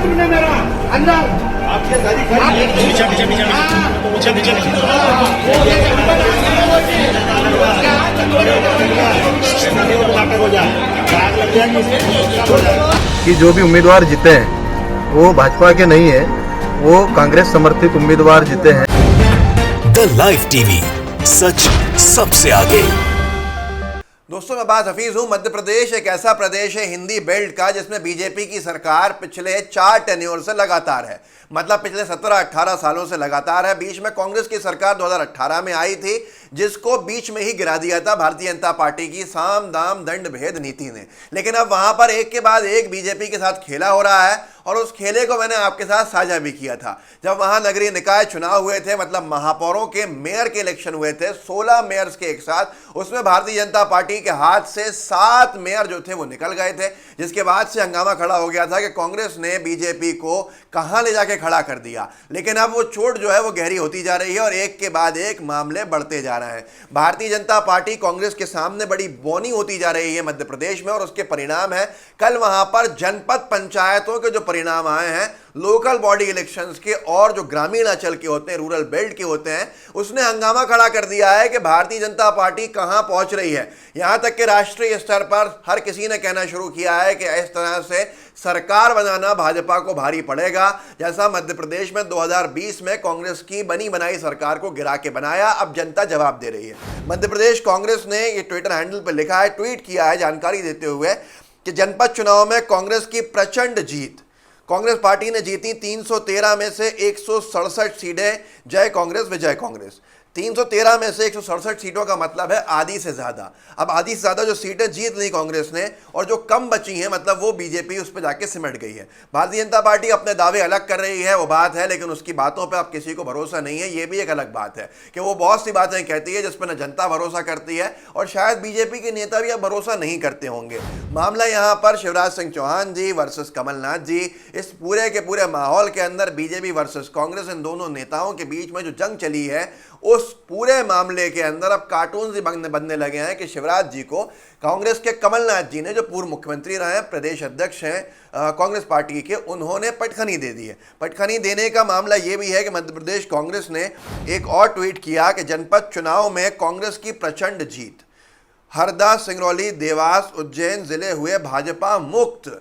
तुमने मेरा अंदर आपके सारी पीछे पीछे पीछे पीछे पीछे कि जो भी उम्मीदवार जीते हैं वो भाजपा के नहीं है, वो कांग्रेस समर्थित उम्मीदवार जीते हैं। द लाइव टीवी, सच सबसे आगे। दोस्तों, मैं बात हफीज हूं। मध्य प्रदेश एक ऐसा प्रदेश है हिंदी बेल्ट का जिसमें बीजेपी की सरकार पिछले 4 टेन्योर से लगातार है। मतलब पिछले 17-18 सालों से लगातार है। बीच में कांग्रेस की सरकार 2018 में आई थी, जिसको बीच में ही गिरा दिया था भारतीय जनता पार्टी की साम दाम दंड भेद नीति ने। लेकिन अब वहां पर एक के बाद एक बीजेपी के साथ खेला हो रहा है, और उस खेले को मैंने आपके साथ साझा भी किया था जब वहां नगरीय निकाय चुनाव हुए थे। मतलब महापौरों के, मेयर के इलेक्शन हुए थे 16 मेयर्स के एक साथ। उसमें भारतीय जनता पार्टी के हाथ से 7 मेयर जो थे वो निकल गए थे, जिसके बाद से हंगामा खड़ा हो गया था कि कांग्रेस ने बीजेपी को कहां ले जाके खड़ा कर दिया। लेकिन अब वो चोट जो है वो गहरी होती जा रही है और एक के बाद एक मामले बढ़ते जा रहे हैं। भारतीय जनता पार्टी कांग्रेस के सामने बड़ी बौनी होती जा रही है मध्य प्रदेश में, और उसके परिणाम है कल वहां पर जनपद पंचायतों के जो परिणाम आए हैं, लोकल बॉडी इलेक्शंस के, और जो ग्रामीण अंचल के होते हैं, रूरल बेल्ट के होते हैं, उसने हंगामा खड़ा कर दिया है कि भारतीय जनता पार्टी कहां पहुंच रही है। यहां तक कि राष्ट्रीय स्तर पर हर किसी ने कहना शुरू किया है कि इस तरह से सरकार बनाना भाजपा को भारी पड़ेगा, जैसा मध्य प्रदेश में 2020 में कांग्रेस की बनी बनाई सरकार को गिरा के बनाया। अब जनता जवाब दे रही है। मध्य प्रदेश कांग्रेस ने ये ट्विटर हैंडल पर लिखा है, ट्वीट किया है जानकारी देते हुए कि जनपद चुनाव में कांग्रेस की प्रचंड जीत। कांग्रेस पार्टी ने जीती 313 में से 167 सीटें। जय कांग्रेस विजय कांग्रेस। 313 में से 167 सीटों का मतलब है आधी से ज्यादा। अब आधी से ज्यादा जो सीटें जीत ली कांग्रेस ने, और जो कम बची हैं मतलब वो बीजेपी उस पर जाके सिमट गई है। भारतीय जनता पार्टी अपने दावे अलग कर रही है, वो बात है, लेकिन उसकी बातों पे अब किसी को भरोसा नहीं है। ये भी एक अलग बात है कि वो बहुत सी बातें कहती है जिस पर न जनता भरोसा करती है, और शायद बीजेपी के नेता भी अब भरोसा नहीं करते होंगे। मामला यहाँ पर शिवराज सिंह चौहान जी वर्सेस कमलनाथ जी। इस पूरे के पूरे माहौल के अंदर बीजेपी वर्सेस कांग्रेस, इन दोनों नेताओं के बीच में जो जंग चली है, उस पूरे मामले के अंदर अब कार्टून ही बनने लगे हैं कि शिवराज जी को कांग्रेस के कमलनाथ जी ने, जो पूर्व मुख्यमंत्री रहे हैं, प्रदेश अध्यक्ष हैं कांग्रेस पार्टी के, उन्होंने पटखनी दे दी है। पटखनी देने का मामला यह भी है कि मध्य प्रदेश कांग्रेस ने एक और ट्वीट किया कि जनपद चुनाव में कांग्रेस की प्रचंड जीत। हरदा, सिंगरौली, देवास, उज्जैन जिले हुए भाजपा मुक्त।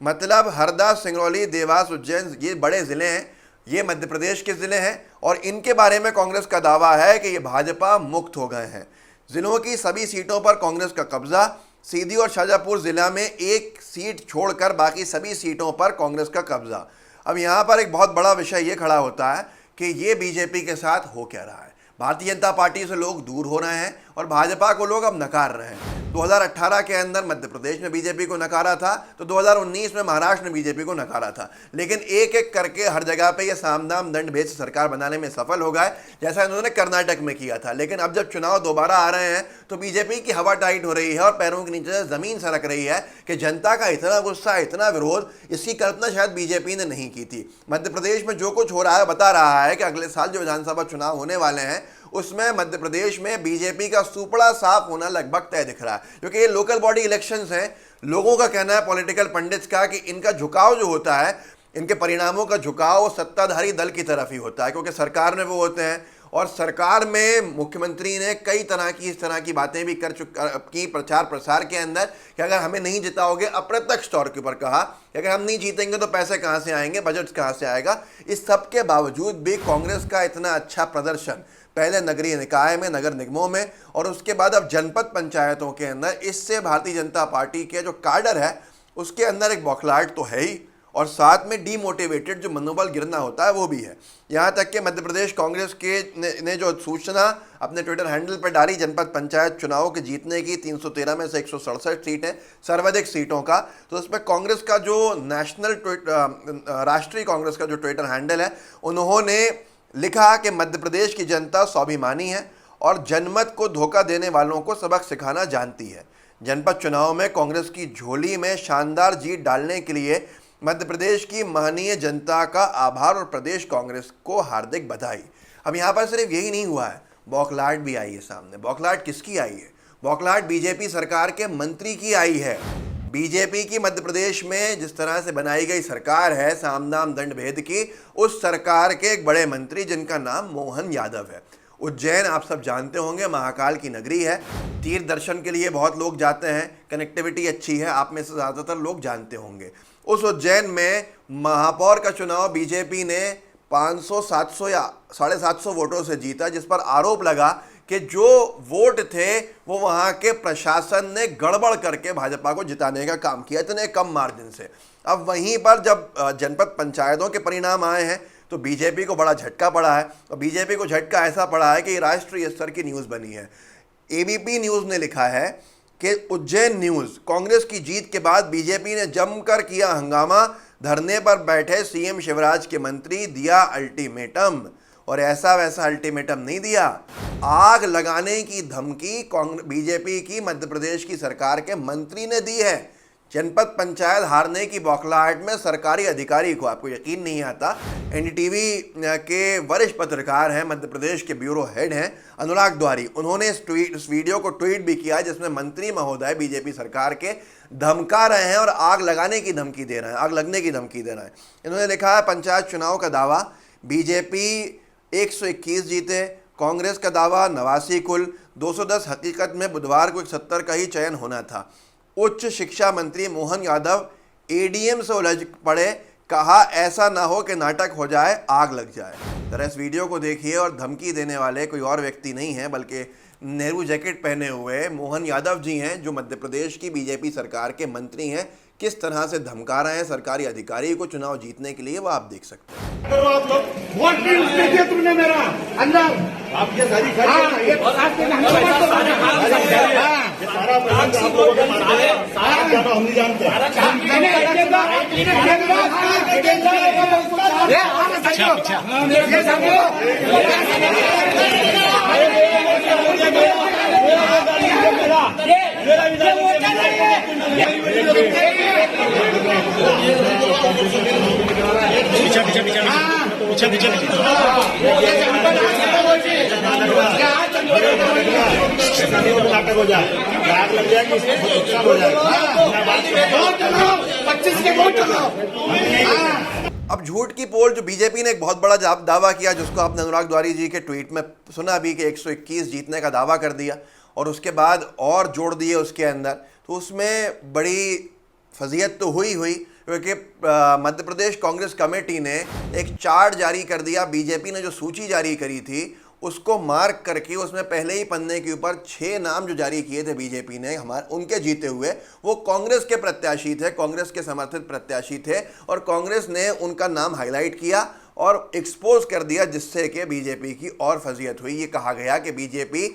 मतलब हरदा, सिंगरौली, देवास, उज्जैन ये बड़े जिले हैं, ये मध्य प्रदेश के जिले हैं, और इनके बारे में कांग्रेस का दावा है कि ये भाजपा मुक्त हो गए हैं। जिलों की सभी सीटों पर कांग्रेस का कब्जा। सीधी और शाजापुर जिला में एक सीट छोड़कर बाकी सभी सीटों पर कांग्रेस का कब्जा। अब यहाँ पर एक बहुत बड़ा विषय ये खड़ा होता है कि ये बीजेपी के साथ हो क्या रहा है। भारतीय जनता पार्टी से लोग दूर हो रहे हैं और भाजपा को लोग अब नकार रहे हैं। 2018 के अंदर मध्य प्रदेश में बीजेपी को नकारा था, तो 2019 में महाराष्ट्र में बीजेपी को नकारा था। लेकिन एक एक करके हर जगह पे ये सामदाम दंड भेद से सरकार बनाने में सफल हो गए, जैसा इन्होंने कर्नाटक में किया था। लेकिन अब जब चुनाव दोबारा आ रहे हैं तो बीजेपी की हवा टाइट हो रही है और पैरों के नीचे जमीन सरक रही है कि जनता का इतना गुस्सा, इतना विरोध, इसकी कल्पना शायद बीजेपी ने नहीं की थी। मध्य प्रदेश में जो कुछ हो रहा है बता रहा है कि अगले साल जो विधानसभा चुनाव होने वाले हैं, उसमें मध्य प्रदेश में बीजेपी का सुपड़ा साफ होना लगभग तय दिख रहा है, क्योंकि ये लोकल बॉडी इलेक्शंस हैं। लोगों का कहना है, पॉलिटिकल पंडित्स का, कि इनका झुकाव जो होता है, इनके परिणामों का झुकाव सत्ताधारी दल की तरफ ही होता है, क्योंकि सरकार में वो होते हैं, और सरकार में मुख्यमंत्री ने कई तरह की इस तरह की बातें भी की प्रचार प्रसार के अंदर कि अगर हमें नहीं जिताओगे, अप्रत्यक्ष तौर के ऊपर कहा कि अगर हम नहीं जीतेंगे तो पैसे कहाँ से आएंगे, बजट कहाँ से आएगा। इस सब के बावजूद भी कांग्रेस का इतना अच्छा प्रदर्शन पहले नगरीय निकाय में, नगर निगमों में, और उसके बाद अब जनपद पंचायतों के अंदर, इससे भारतीय जनता पार्टी के जो काडर है उसके अंदर एक बौखलाहट तो है ही, और साथ में डीमोटिवेटेड जो मनोबल गिरना होता है वो भी है। यहाँ तक कि मध्य प्रदेश कांग्रेस के ने जो सूचना अपने ट्विटर हैंडल पर डाली जनपद पंचायत चुनाव के जीतने की, 313 में से 167 सीटें, सर्वाधिक सीटों का, तो उसमें कांग्रेस का जो राष्ट्रीय कांग्रेस का जो ट्विटर हैंडल है, उन्होंने लिखा कि मध्य प्रदेश की जनता स्वाभिमानी है और जनमत को धोखा देने वालों को सबक सिखाना जानती है। जनपद चुनाव में कांग्रेस की झोली में शानदार जीत डालने के लिए मध्य प्रदेश की महनीय जनता का आभार और प्रदेश कांग्रेस को हार्दिक बधाई। अब यहाँ पर सिर्फ यही नहीं हुआ है, बौखलाहट भी आई है सामने। बौखलाहट किसकी आई है? बौखलाहट बीजेपी सरकार के मंत्री की आई है। बीजेपी की मध्य प्रदेश में जिस तरह से बनाई गई सरकार है साम दाम दंड भेद की, उस सरकार के एक बड़े मंत्री जिनका नाम मोहन यादव है। उज्जैन आप सब जानते होंगे महाकाल की नगरी है, तीर्थ दर्शन के लिए बहुत लोग जाते हैं, कनेक्टिविटी अच्छी है, आप में से ज़्यादातर लोग जानते होंगे। उस उज्जैन में महापौर का चुनाव बीजेपी ने 500, 700 या 750 वोटों से जीता, जिस पर आरोप लगा कि जो वोट थे वो वहाँ के प्रशासन ने गड़बड़ करके भाजपा को जिताने का काम किया, इतने कम मार्जिन से। अब वहीं पर जब जनपद पंचायतों के परिणाम आए हैं तो बीजेपी को बड़ा झटका पड़ा है, और बीजेपी को झटका ऐसा पड़ा है कि राष्ट्रीय स्तर की न्यूज़ बनी है। एबीपी न्यूज़ ने लिखा है कि उज्जैन न्यूज़, कांग्रेस की जीत के बाद बीजेपी ने जमकर किया हंगामा, धरने पर बैठे सीएम शिवराज के मंत्री, दिया अल्टीमेटम। और ऐसा वैसा अल्टीमेटम नहीं दिया, आग लगाने की धमकी बीजेपी की मध्य प्रदेश की सरकार के मंत्री ने दी है। जनपद पंचायत हारने की बौखलाहट में सरकारी अधिकारी को, आपको यकीन नहीं आता, एनडीटीवी के वरिष्ठ पत्रकार हैं, मध्य प्रदेश के ब्यूरो हेड हैं अनुराग द्वारी, उन्होंने इस वीडियो को ट्वीट भी किया जिसमें मंत्री महोदय बीजेपी सरकार के धमका रहे हैं और आग लगाने की धमकी दे रहे हैं, आग लगने की धमकी दे रहे हैं। इन्होंने लिखा है पंचायत चुनाव का दावा, बीजेपी 121 जीते, कांग्रेस का दावा 89 कुल, 210 हकीकत में बुधवार को 170 का ही चयन होना था। उच्च शिक्षा मंत्री मोहन यादव एडीएम से उलझ पड़े, कहा ऐसा ना हो कि नाटक हो जाए, आग लग जाए। जरा इस वीडियो को देखिए, और धमकी देने वाले कोई और व्यक्ति नहीं है बल्कि नेहरू जैकेट पहने हुए मोहन यादव जी हैं, जो मध्य प्रदेश की बीजेपी सरकार के मंत्री हैं। किस तरह से धमका रहे हैं सरकारी अधिकारी को चुनाव जीतने के लिए, वो आप देख सकते हैं। वोट भी उसने दिया तुमने मेरा अंदर, आपके सारी सारा प्रबंध आप लोगों के मानते हैं, सारा हम नहीं जानते। नाटक हो जाए, आग लग जाएगी, हो जाएगा। अब झूठ की पोल, जो बीजेपी ने एक बहुत बड़ा दावा किया, जिसको आपने अनुराग द्वारी जी के ट्वीट में सुना भी कि 121 जीतने का दावा कर दिया, और उसके बाद और जोड़ दिए उसके अंदर, तो उसमें बड़ी फजीयत तो हुई क्योंकि मध्य प्रदेश कांग्रेस कमेटी ने एक चार्ट जारी कर दिया। बीजेपी ने जो सूची जारी करी थी उसको मार्क करके उसमें पहले ही पन्ने के ऊपर 6 नाम जो जारी किए थे बीजेपी ने उनके जीते हुए, वो कांग्रेस के प्रत्याशी थे, कांग्रेस के समर्थित प्रत्याशी थे, और कांग्रेस ने उनका नाम हाईलाइट किया और एक्सपोज कर दिया, जिससे कि बीजेपी की और फजीयत हुई। ये कहा गया कि बीजेपी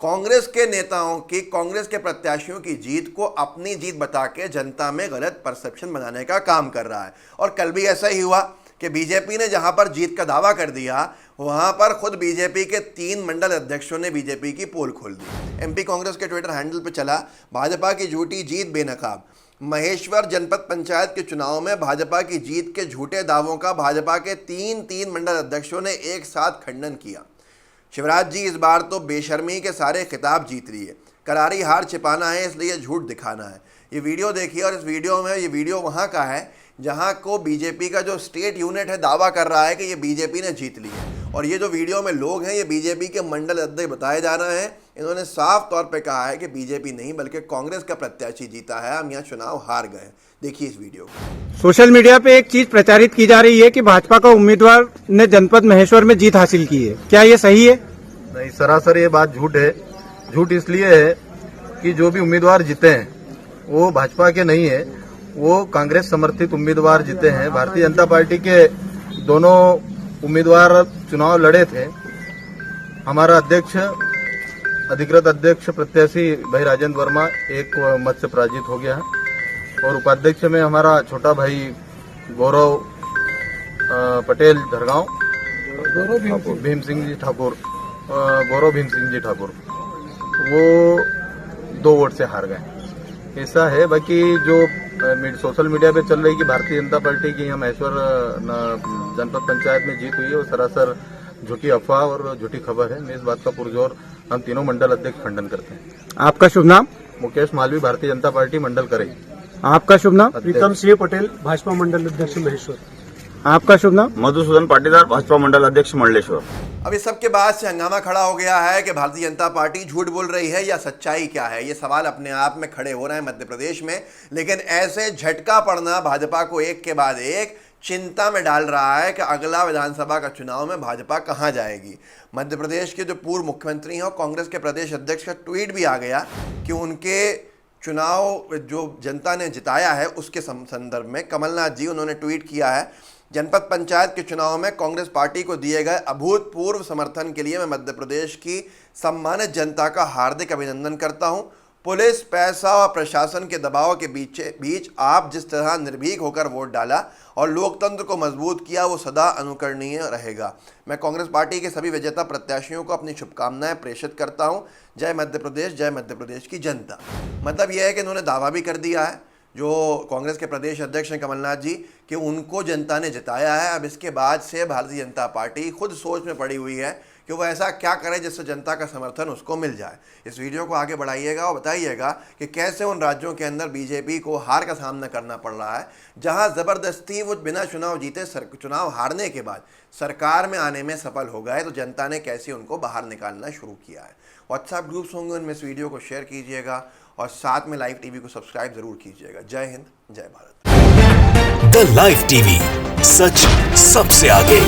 कांग्रेस के नेताओं की, कांग्रेस के प्रत्याशियों की जीत को अपनी जीत बता के जनता में गलत परसेप्शन बनाने का काम कर रहा है। और कल भी ऐसा ही हुआ कि बीजेपी ने जहां पर जीत का दावा कर दिया, वहां पर खुद बीजेपी के 3 मंडल अध्यक्षों ने बीजेपी की पोल खोल दी। एमपी कांग्रेस के ट्विटर हैंडल पर चला, भाजपा की झूठी जीत बेनकाब। महेश्वर जनपद पंचायत के चुनाव में भाजपा की जीत के झूठे दावों का भाजपा के 3 मंडल अध्यक्षों ने एक साथ खंडन किया। शिवराज जी इस बार तो बेशर्मी के सारे खिताब जीत रही है, करारी हार छिपाना है इसलिए झूठ दिखाना है। ये वीडियो देखिए, और इस वीडियो में, ये वीडियो वहाँ का है जहाँ को बीजेपी का जो स्टेट यूनिट है दावा कर रहा है कि ये बीजेपी ने जीत ली है, और ये जो वीडियो में लोग हैं ये बीजेपी के मंडल अध्यक्ष बताए जा रहे हैं। इन्होंने साफ तौर पे कहा है कि बीजेपी नहीं बल्कि कांग्रेस का प्रत्याशी जीता है, हम यहाँ चुनाव हार गए। देखिए इस वीडियो को। सोशल मीडिया पे एक चीज प्रचारित की जा रही है कि भाजपा का उम्मीदवार ने जनपद महेश्वर में जीत हासिल की है, क्या ये सही है? नहीं, सरासर ये बात झूठ है। झूठ इसलिए है कि जो भी उम्मीदवार जीते हैं वो भाजपा के नहीं है, वो कांग्रेस समर्थित उम्मीदवार जीते हैं। भारतीय जनता पार्टी के दोनों उम्मीदवार चुनाव लड़े थे। हमारा अध्यक्ष, अधिकृत अध्यक्ष प्रत्याशी भाई राजेंद्र वर्मा एक मत से पराजित हो गया है, और उपाध्यक्ष में हमारा छोटा भाई गौरव पटेल धरगांव, गौरव भीम सिंह जी ठाकुर, वो 2 वोट से हार गए। ऐसा है। बाकी जो सोशल मीडिया पे चल रही कि भारतीय जनता पार्टी की यहाँ महेश्वर जनपद पंचायत में जीत हुई है, वो सरासर झूठी अफवाह और झूठी खबर है। मैं इस बात का पुरजोर हम तीनों मंडल अध्यक्ष खंडन करते हैं। आपका शुभ नाम? मुकेश मालवी, भारतीय जनता पार्टी मंडल करई। आपका शुभ नाम? प्रीतम सिंह पटेल, भाजपा मंडल अध्यक्ष महेश्वर। आपका शुभ नाम? मधुसूदन पाटीदार, भाजपा मंडल अध्यक्ष मंडलेश्वर। अब इस सब के बाद से हंगामा खड़ा हो गया है कि भारतीय जनता पार्टी झूठ बोल रही है या सच्चाई क्या है। ये सवाल अपने आप में खड़े हो रहे हैं मध्य प्रदेश में, लेकिन ऐसे झटका पड़ना भाजपा को एक के बाद एक चिंता में डाल रहा है कि अगला विधानसभा का चुनाव में भाजपा कहां जाएगी। मध्य प्रदेश के जो पूर्व मुख्यमंत्री हैं और कांग्रेस के प्रदेश अध्यक्ष का ट्वीट भी आ गया कि उनके चुनाव जो जनता ने जिताया है उसके संदर्भ में कमलनाथ जी उन्होंने ट्वीट किया है, जनपद पंचायत के चुनाव में कांग्रेस पार्टी को दिए गए अभूतपूर्व समर्थन के लिए मैं मध्य प्रदेश की सम्मानित जनता का हार्दिक अभिनंदन करता हूं। पुलिस, पैसा और प्रशासन के दबाव के बीच आप जिस तरह निर्भीक होकर वोट डाला और लोकतंत्र को मजबूत किया वो सदा अनुकरणीय रहेगा। मैं कांग्रेस पार्टी के सभी विजेता प्रत्याशियों को अपनी शुभकामनाएं प्रेषित करता हूं। जय मध्य प्रदेश की जनता। मतलब यह है कि उन्होंने दावा भी कर दिया है जो कांग्रेस के प्रदेश अध्यक्ष हैं कमलनाथ जी कि उनको जनता ने जिताया है। अब इसके बाद से भारतीय जनता पार्टी खुद सोच में पड़ी हुई है कि वो ऐसा क्या करे जिससे जनता का समर्थन उसको मिल जाए। इस वीडियो को आगे बढ़ाइएगा और बताइएगा कि कैसे उन राज्यों के अंदर बीजेपी को हार का सामना करना पड़ रहा है जहां ज़बरदस्ती वो बिना चुनाव जीते चुनाव हारने के बाद सरकार में आने में सफल हो गए, तो जनता ने कैसे उनको बाहर निकालना शुरू किया है। व्हाट्सएप ग्रुप्स होंगे, उनमें इस वीडियो को शेयर कीजिएगा और साथ में लाइव टीवी को सब्सक्राइब जरूर कीजिएगा। जय हिंद, जय भारत। द लाइव टीवी, सच सबसे आगे।